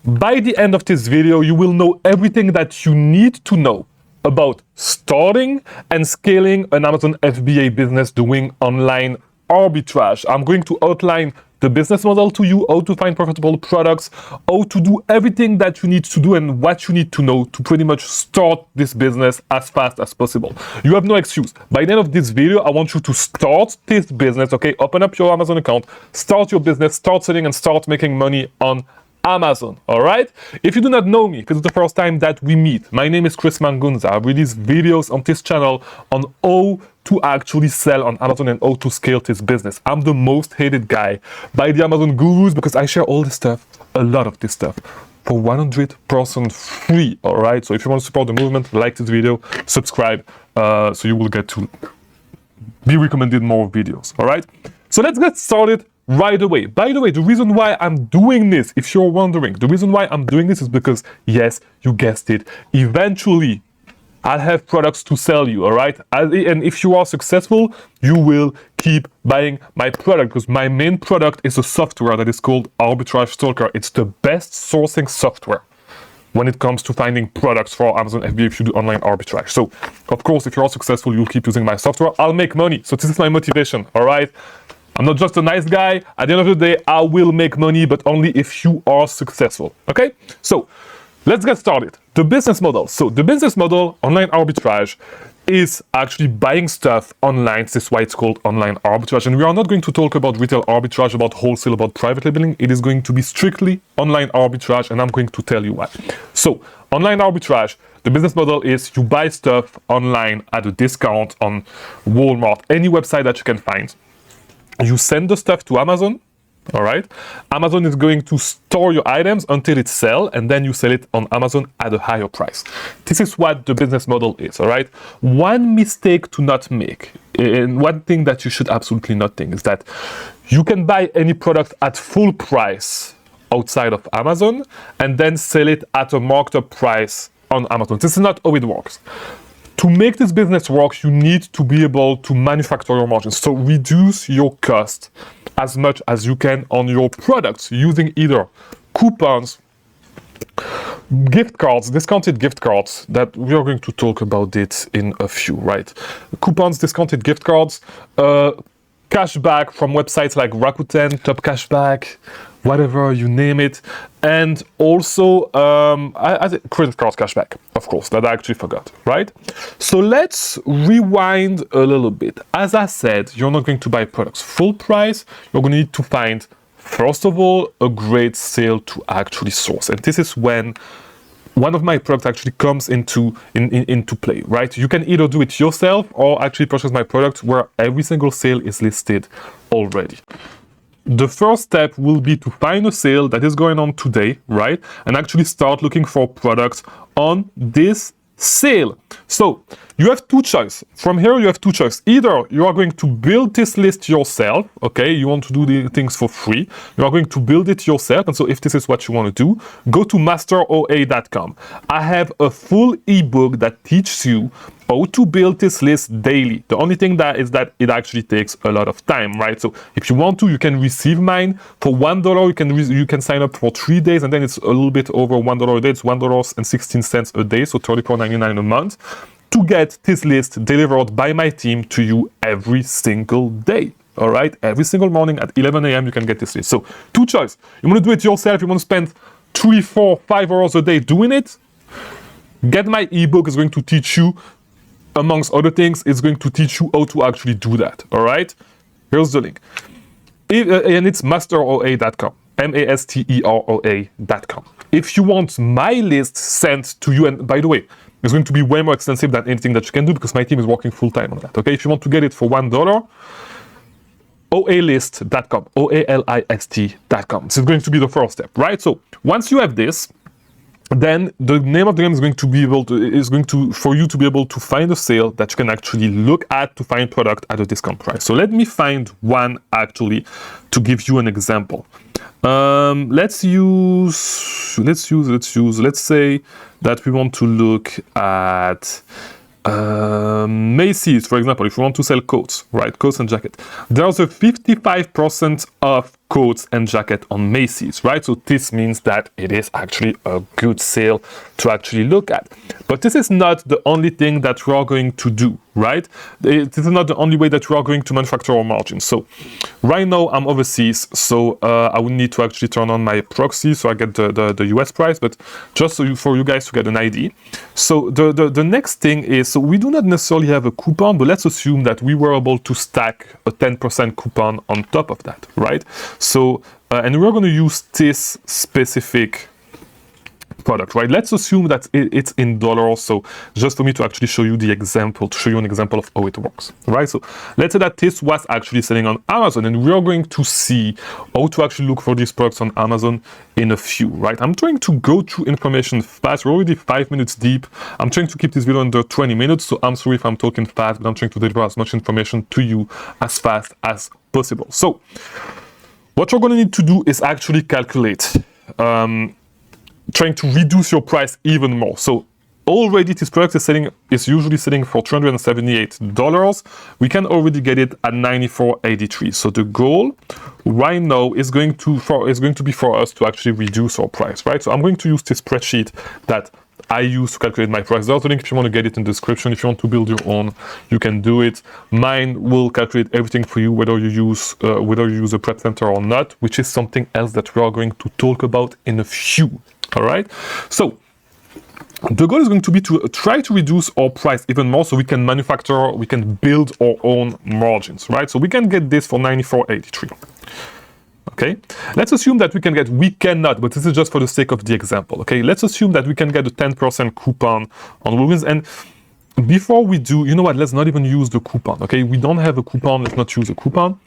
By the end of this video, you will know everything that you need to know about starting and scaling an Amazon FBA business doing online arbitrage. I'm going to outline the business model to you, how to find profitable products, how to do everything that you need to do and what you need to know to pretty much start this business as fast as possible. You have no excuse. By the end of this video, I want you to start this business, okay? Open up your Amazon account, start your business, start selling and start making money on Amazon, all right? If you do not know me, if it's the first time that we meet, my name is Chris Mangunza. I release videos on this channel on how to actually sell on Amazon and how to scale this business. I'm the most hated guy by the Amazon gurus because I share all this stuff, a lot of this stuff, for 100% free, all right? So if you want to support the movement, like this video, subscribe, so you will get to be recommended more videos, all right? So let's get started right away. By the way, the reason why I'm doing this, if you're wondering, the reason why I'm doing this is because, yes, you guessed it, eventually I'll have products to sell you, all right? And if you are successful, you will keep buying my product because my main product is a software that is called Arbitrage Stalker. It's the best sourcing software when it comes to finding products for Amazon FBA if you do online arbitrage. So, of course, if you're successful, you'll keep using my software. I'll make money. So this is my motivation, all right? I'm not just a nice guy. At the end of the day, I will make money, but only if you are successful, okay? So let's get started. The business model. So the business model, online arbitrage, is actually buying stuff online. This is why it's called online arbitrage. And we are not going to talk about retail arbitrage, about wholesale, about private labeling. It is going to be strictly online arbitrage, and I'm going to tell you why. So online arbitrage, the business model is you buy stuff online at a discount on Walmart, any website that you can find. You send the stuff to Amazon, all right? Amazon is going to store your items until it sells, and then you sell it on Amazon at a higher price. This is what the business model is, all right? One mistake to not make, and one thing that you should absolutely not think, is that you can buy any product at full price outside of Amazon and then sell it at a marked up price on Amazon. This is not how it works. To make this business work, you need to be able to manufacture your margins. So reduce your cost as much as you can on your products using either coupons, gift cards, discounted gift cards, that we are going to talk about it in a few, right? Coupons, discounted gift cards, cashback from websites like Rakuten, Top Cashback, whatever you name it, and also credit card cashback, of course, that I actually forgot, right? So let's rewind a little bit. As I said, you're not going to buy products full price. You're going to need to find, first of all, a great sale to actually source. And this is when one of my products actually comes into play, right? You can either do it yourself or actually purchase my product where every single sale is listed already. The first step will be to find a sale that is going on today, right? And actually start looking for products on this sale. So you have two choices. From here, you have two choices. Either you are going to build this list yourself, okay? You want to do the things for free. You are going to build it yourself. And so if this is what you want to do, go to masteroa.com. I have a full ebook that teaches you how to build this list daily. The only thing that is that it actually takes a lot of time, right? So if you want to, you can receive mine for $1. You can sign up for 3 days, and then it's a little bit over $1 a day. It's $1.16 a day, so $34.99 a month, to get this list delivered by my team to you every single day. All right, every single morning at 11 a.m. you can get this list. So two choices. You want to do it yourself. You want to spend 3, 4, 5 hours a day doing it. Get my ebook. Is going to teach you, amongst other things, it's going to teach you how to actually do that, all right? Here's the link. And it's masteroa.com, masteroa.com. If you want my list sent to you, and by the way, it's going to be way more expensive than anything that you can do because my team is working full-time on that, okay? If you want to get it for $1, oalist.com, oalist.com. This is going to be the first step, right? So once you have this, then the name of the game is going to be for you to be able to find a sale that you can actually look at to find product at a discount price. So let me find one actually to give you an example. Let's say that we want to look at Macy's, for example. If you want to sell coats, right, coats and jacket, there's a 55% off coats and jacket on Macy's, right? So this means that it is actually a good sale to actually look at. But this is not the only thing that we are going to do, right? This is not the only way that we are going to manufacture our margins. So right now I'm overseas, so I will need to actually turn on my proxy so I get the US price, but just so for you guys to get an idea. So the next thing is, so we do not necessarily have a coupon, but let's assume that we were able to stack a 10% coupon on top of that, right? So, and we're going to use this specific product, right? Let's assume that it's in dollars. So just for me to actually show you the example, to show you an example of how it works, right? So let's say that this was actually selling on Amazon, and we're going to see how to actually look for these products on Amazon in a few, right? I'm trying to go through information fast. We're already 5 minutes deep. I'm trying to keep this video under 20 minutes. So I'm sorry if I'm talking fast, but I'm trying to deliver as much information to you as fast as possible. So what you're going to need to do is actually calculate, trying to reduce your price even more. So already this product is usually selling for $378. We can already get it at $94.83. So the goal right now is going to be for us to actually reduce our price, right? So I'm going to use this spreadsheet that I use to calculate my price. There's a link if you want to get it in the description. If you want to build your own, you can do it. Mine will calculate everything for you, whether you use a prep center or not, which is something else that we are going to talk about in a few. All right. So the goal is going to be to try to reduce our price even more so we can manufacture, we can build our own margins, right? So we can get this for $94.83. Okay, let's assume that we cannot, but this is just for the sake of the example. Okay, let's assume that we can get a 10% coupon on women's. And before we do, you know what, let's not even use the coupon. Okay, we don't have a coupon, let's not use a coupon.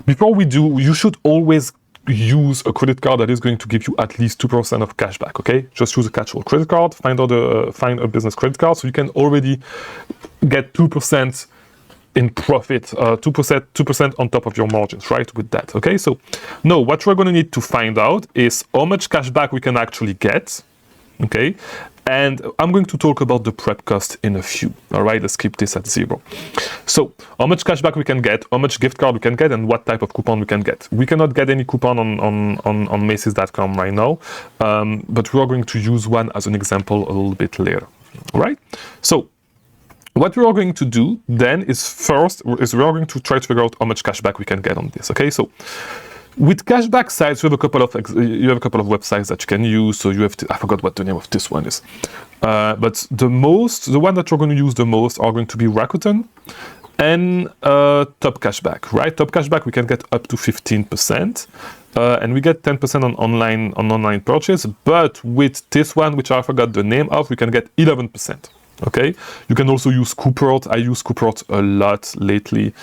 Before we do, you should always use a credit card that is going to give you at least 2% of cash back. Okay, just use a casual credit card, find a business credit card, so you can already get 2% in profit, 2% on top of your margins, right, with that. Okay, so now what we're going to need to find out is how much cash back we can actually get. Okay, and I'm going to talk about the prep cost in a few. All right, let's keep this at 0. So how much cash back we can get, how much gift card we can get, and what type of coupon we can get. We cannot get any coupon on Macy's.com right now, but we are going to use one as an example a little bit later. All right, so what we are going to do then is we are going to try to figure out how much cash back we can get on this. Okay, so with cashback sites, you have a couple of websites that you can use. So you have I forgot what the name of this one is, but the one that you're going to use the most are going to be Rakuten and Top Cashback, right? Top Cashback we can get up to 15%, and we get 10% on online purchase. But with this one, which I forgot the name of, we can get 11%. Okay, you can also use Couport. I use Couport a lot lately.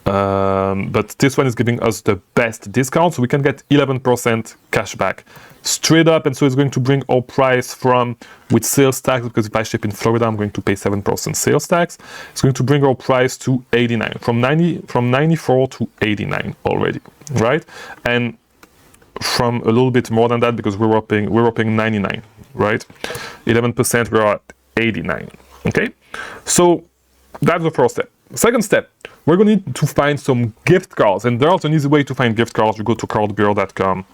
But this one is giving us the best discount, so we can get 11% cash back straight up, and so it's going to bring our price from, with sales tax, because if I ship in Florida I'm going to pay 7% sales tax, it's going to bring our price to 89, from 94 to 89 already, right? And from a little bit more than that, because we were paying 99, right? 11%, we're at 89. Okay, so that's the first step. Second step, we're going to need to find some gift cards, and there's an easy way to find gift cards. You go to cardbureau.com,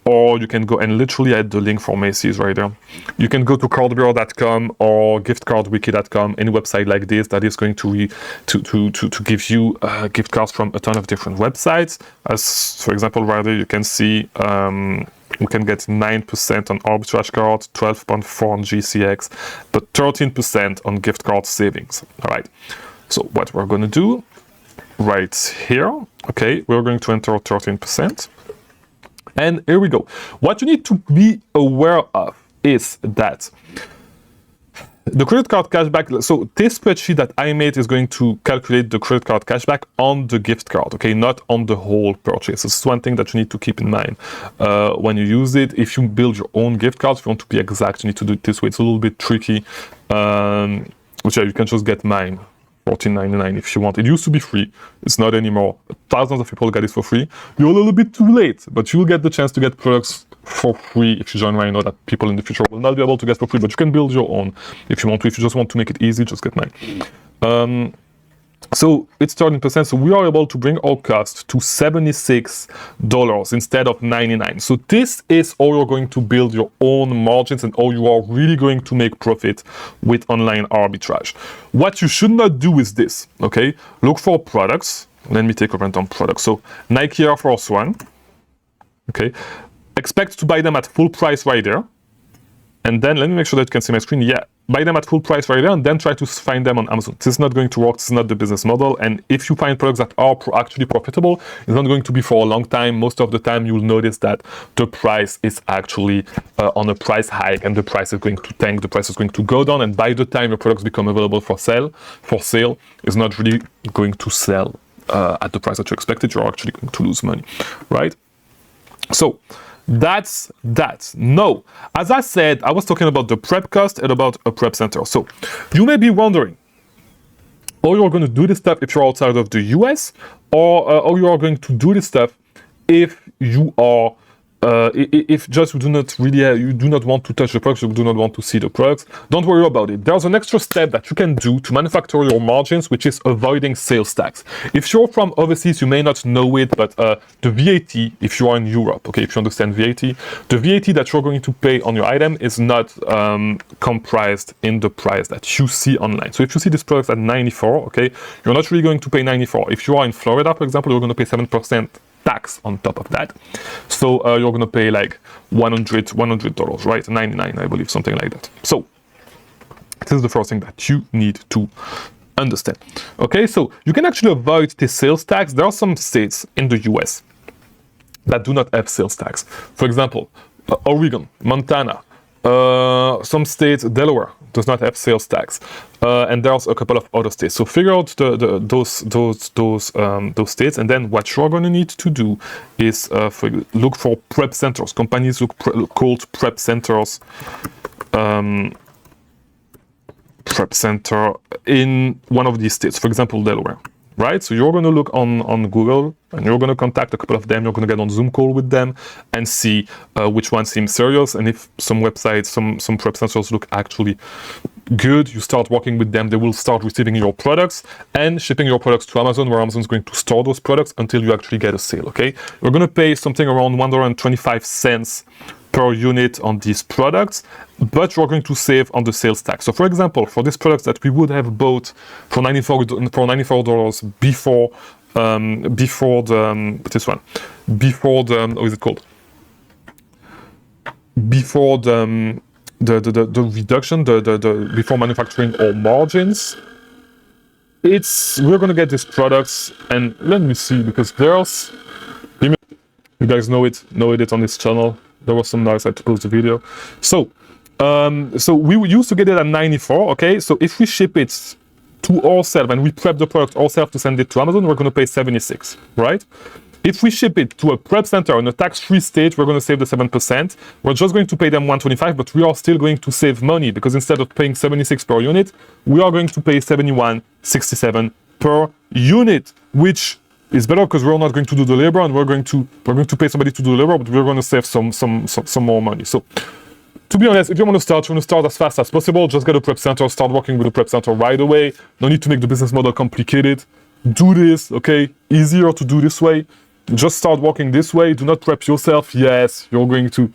or you can go and literally add the link for Macy's right there. You can go to cardbureau.com or giftcardwiki.com, any website like this that is going to give you gift cards from a ton of different websites. As for example, right there, you can see we can get 9% on arbitrage cards, 12.4 on GCX, but 13% on gift card savings. All right. So what we're going to do right here, okay, we're going to enter 13%. And here we go. What you need to be aware of is that the credit card cashback, so this spreadsheet that I made is going to calculate the credit card cashback on the gift card, okay, not on the whole purchase. This is one thing that you need to keep in mind when you use it. If you build your own gift cards, if you want to be exact, you need to do it this way. It's a little bit tricky, which you can just get mine. $14.99 if you want. It used to be free. It's not anymore. Thousands of people get it for free. You're a little bit too late, but you will get the chance to get products for free if you join right now that people in the future will not be able to get for free, but you can build your own if you want to. If you just want to make it easy, just get mine. So it's 13%. So we are able to bring our cost to $76 instead of 99. So this is how you're going to build your own margins and how you are really going to make profit with online arbitrage. What you should not do is this, okay? Look for products. Let me take a random product. So Nike Air Force One, okay? Expect to buy them at full price right there. And then let me make sure that you can see my screen. Yeah, buy them at full price right there and then try to find them on Amazon. This is not going to work. This is not the business model. And if you find products that are actually profitable, it's not going to be for a long time. Most of the time, you'll notice that the price is actually on a price hike and the price is going to tank. The price is going to go down. And by the time your products become available for sale, it's not really going to sell at the price that you expected. You're actually going to lose money, right? So that's that. No, as I said, I was talking about the prep cost and about a prep center. So you may be wondering how you're going to do this stuff if you're outside of the US, or how you are going to do this stuff if you are if just you do not really you do not want to touch the products, you do not want to see the products. Don't worry about it. There's an extra step that you can do to manufacture your margins, which is avoiding sales tax. If you're from overseas, you may not know it, but the VAT, if you are in Europe, okay, if you understand VAT, the VAT that you're going to pay on your item is not comprised in the price that you see online. So if you see this product at 94, okay, you're not really going to pay 94. If you are in Florida, for example, you're going to pay 7% tax on top of that. So you're going to pay like $100, right? 99, I believe, something like that. So this is the first thing that you need to understand. Okay, so you can actually avoid the sales tax. There are some states in the US that do not have sales tax. For example, Oregon, Montana, some states, Delaware does not have sales tax, and there's a couple of other states. So figure out those states, and then what you're going to need to do is look for prep centers. Companies called prep centers. Prep center in one of these states, for example, Delaware. Right, so you're going to look on Google and you're going to contact a couple of them. You're going to get on Zoom call with them and see which one seems serious. And if some websites, some prep centers look actually good, you start working with them. They will start receiving your products and shipping your products to Amazon, where Amazon is going to store those products until you actually get a sale. Okay, you're going to pay something around $1.25 per unit on these products, but you're going to save on the sales tax. So for example, for these products that we would have bought for $94 before the reduction, before manufacturing our margins, we're going to get these products. And let me see, because you guys know it on this channel. There was some noise, I had to close the video. So we used to get it at 94, okay? So if we ship it to ourselves and we prep the product ourselves to send it to Amazon, we're going to pay 76, right? If we ship it to a prep center in a tax-free state, we're going to save the 7%. We're just going to pay them 125, but we are still going to save money, because instead of paying 76 per unit, we are going to pay 71.67 per unit, which is better because we're not going to do the labor, and we're going to pay somebody to do the labor, but we're going to save some more money. So to be honest, if you want to start as fast as possible. Just get a prep center, start working with a prep center right away. No need to make the business model complicated. Do this, okay? Easier to do this way. Just start working this way. Do not prep yourself. Yes, you're going to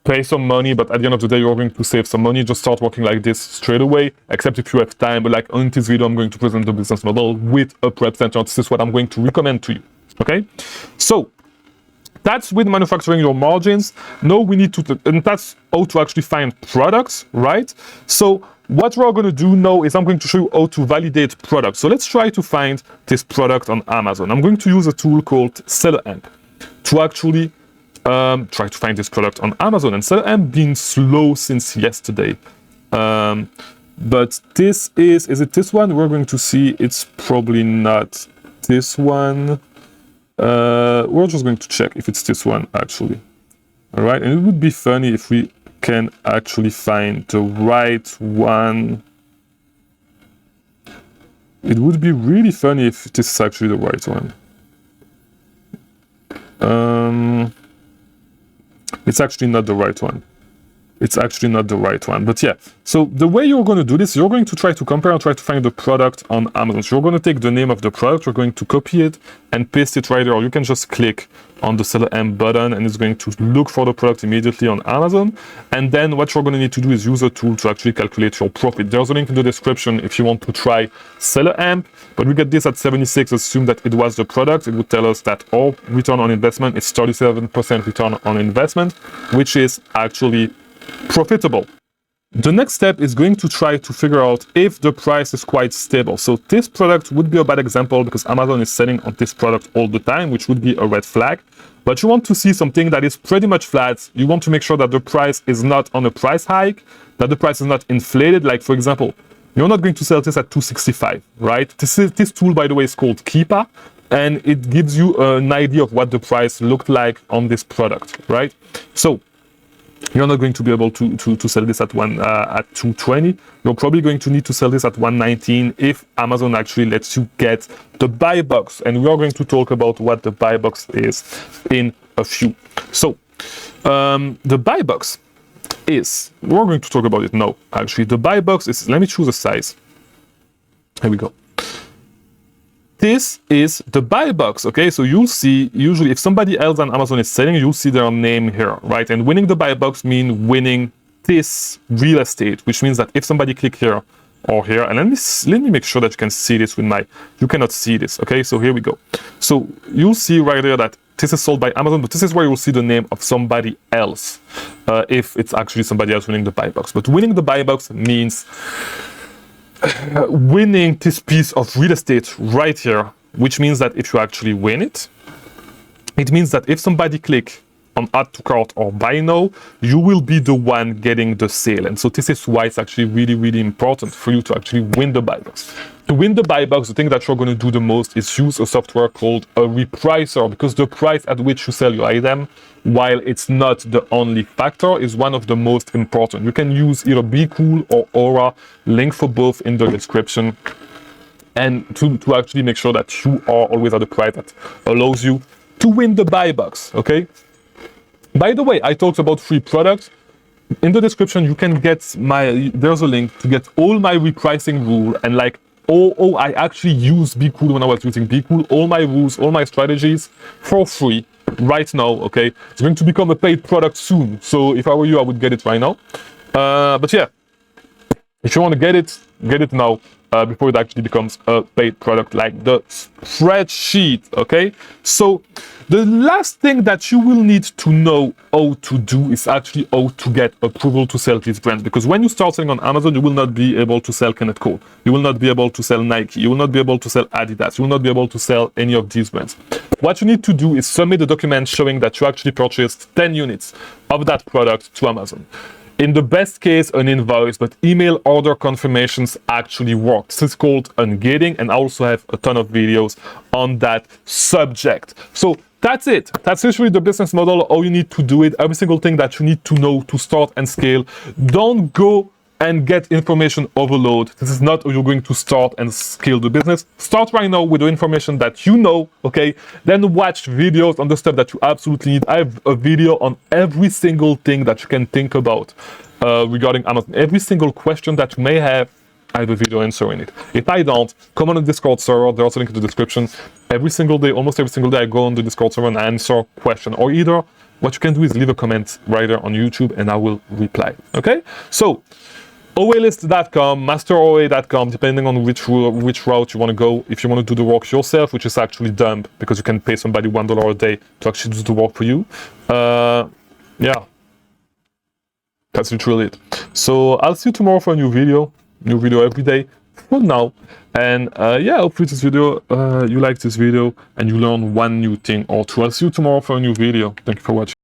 pay some money, but at the end of the day, you're going to save some money. Just start working like this straight away, except if you have time. But like on this video, I'm going to present the business model with a prep center. This is what I'm going to recommend to you, okay? So that's with manufacturing your margins. Now we need to, and that's how to actually find products, right? So what we're going to do now is I'm going to show you how to validate products. So let's try to find this product on Amazon. I'm going to use a tool called SellerAmp to actually try to find this product on Amazon. And SellerAmp been slow since yesterday. But this is it this one? We're going to see it's probably not this one. We're just going to check if it's this one actually. All right, and it would be funny if we can actually find the right one. It would be really funny if this is actually the right one. It's actually not the right one. It's actually not the right one, but yeah. So the way you're going to do this, you're going to try to compare and try to find the product on Amazon. So you're going to take the name of the product, you're going to copy it and paste it right there, or you can just click on the Seller Amp button and it's going to look for the product immediately on Amazon. And then what you're going to need to do is use a tool to actually calculate your profit. There's a link in the description if you want to try Seller Amp, but we get this at 76. Assume that it was the product. It would tell us that our return on investment is 37% return on investment, which is actually profitable. The next step is going to try to figure out if the price is quite stable. So this product would be a bad example because Amazon is selling on this product all the time, which would be a red flag. But you want to see something that is pretty much flat. You want to make sure that the price is not on a price hike, that the price is not inflated. Like, for example, you're not going to sell this at 265, right? This tool, by the way, is called Keepa, and it gives you an idea of what the price looked like on this product, right? So you're not going to be able to sell this at 220. You're probably going to need to sell this at 119 if Amazon actually lets you get the buy box. And we are going to talk about what the buy box is in a few. So the buy box is, we're going to talk about it now. Actually, the buy box is, let me choose a size. Here we go. This is the buy box, okay? So you'll see, usually if somebody else on Amazon is selling, you'll see their name here, right? And winning the buy box means winning this real estate, which means that if somebody click here or here, and let me make sure that you can see this with my, you cannot see this, okay? So here we go. So you'll see right there that this is sold by Amazon, but this is where you'll see the name of somebody else, if it's actually somebody else winning the buy box. But winning the buy box means winning this piece of real estate right here, which means that if you actually win it, it means that if somebody click on add to cart or buy now, you will be the one getting the sale. And so this is why it's actually really, really important for you to actually win the buy box. To win the buy box, the thing that you're going to do the most is use a software called a repricer, because the price at which you sell your item, while it's not the only factor, is one of the most important. You can use either Be Cool or Aura, link for both in the description, and to actually make sure that you are always at the price that allows you to win the buy box, okay? By the way, I talked about free products. In the description, you can get there's a link to get all my repricing rule and like, I actually used Be Cool when I was using Be Cool, all my rules, all my strategies for free right now, okay? It's going to become a paid product soon. So if I were you, I would get it right now. But yeah, if you want to get it now, before it actually becomes a paid product like the spreadsheet, okay? So the last thing that you will need to know how to do is actually how to get approval to sell these brands. Because when you start selling on Amazon, you will not be able to sell Kenneth Cole. You will not be able to sell Nike. You will not be able to sell Adidas. You will not be able to sell any of these brands. What you need to do is submit a document showing that you actually purchased 10 units of that product to Amazon. In the best case, an invoice, but email order confirmations actually work. This is called ungating, and I also have a ton of videos on that subject. So that's it. That's literally the business model, how you need to do it, every single thing that you need to know to start and scale. Don't go and get information overload. This is not how you're going to start and scale the business. Start right now with the information that you know, okay? Then watch videos on the stuff that you absolutely need. I have a video on every single thing that you can think about regarding Amazon. Every single question that you may have, I have a video answering it. If I don't, come on the Discord server. There's a link in the description. Every single day, almost every single day, I go on the Discord server and answer question. Or either, what you can do is leave a comment right there on YouTube and I will reply, okay? So, OAlist.com, masteroa.com, depending on which route you want to go. If you want to do the work yourself, which is actually dumb because you can pay somebody $1 a day to actually do the work for you. Yeah, that's literally it. So I'll see you tomorrow for a new video every day for now. And yeah, hopefully this video, you like this video and you learn one new thing or two. I'll see you tomorrow for a new video. Thank you for watching.